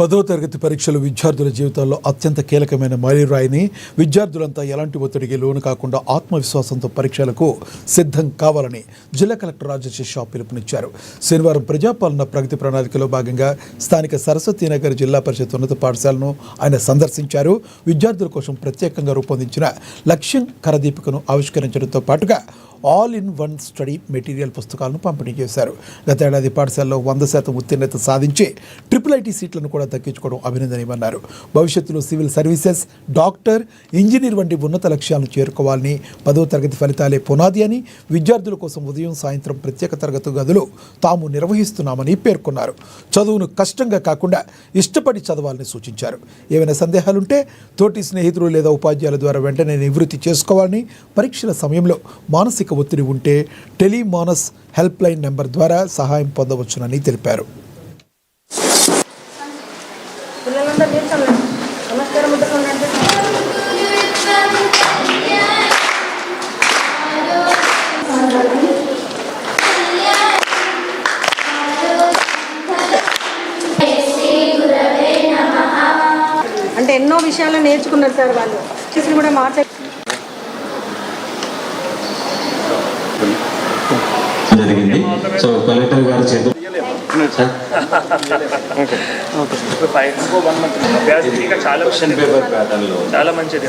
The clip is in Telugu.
10వ తరగతి పరీక్షలు విద్యార్థుల జీవితాల్లో అత్యంత కీలకమైన మైలురాయిని. విద్యార్థులంతా ఎలాంటి ఒత్తిడికి లోను కాకుండా ఆత్మవిశ్వాసంతో పరీక్షలకు సిద్ధం కావాలని జిల్లా కలెక్టర్ రాజశేష పిలుపునిచ్చారు. శనివారం ప్రజాపాలన ప్రగతి ప్రణాళికలో భాగంగా స్థానిక సరస్వతీనగర్ జిల్లా పరిషత్ ఉన్నత పాఠశాలను ఆయన సందర్శించారు. విద్యార్థుల కోసం ప్రత్యేకంగా రూపొందించిన లక్ష్యం కరదీపికను ఆవిష్కరించడంతో పాటుగా all in one study material పుస్తకాలను పంపిణీ చేశారు. గతేడాది పాఠశాలలో 100% ఉత్తీర్ణత సాధించి IIIT సీట్లను కూడా దక్కించుకోవడం అభినందనీయమన్నారు. భవిష్యత్తులో సివిల్ సర్వీసెస్, డాక్టర్, ఇంజనీర్ వంటి ఉన్నత లక్ష్యాలను చేరుకోవాలని, 10వ తరగతి ఫలితాలే పునాది అని, విద్యార్థుల కోసం ఉదయం సాయంత్రం ప్రత్యేక తరగతి గదులు తాము నిర్వహిస్తున్నామని పేర్కొన్నారు. చదువును కష్టంగా కాకుండా ఇష్టపడి చదవాలని సూచించారు. ఏమైనా సందేహాలుంటే తోటి స్నేహితులు లేదా ఉపాధ్యాయుల ద్వారా వెంటనే నివృత్తి చేసుకోవాలని, పరీక్షల సమయంలో మానసిక ఒత్తిడి ఉంటే టెలిమానస్ హెల్ప్ లైన్ నెంబర్ ద్వారా సహాయం పొందవచ్చునని తెలిపారు. అంటే ఎన్నో విషయాలు నేర్చుకున్నారు సార్ వాళ్ళు. కూడా జరిగింది. సో కలెక్టర్ గారు చేతులు చాలా మంచిది.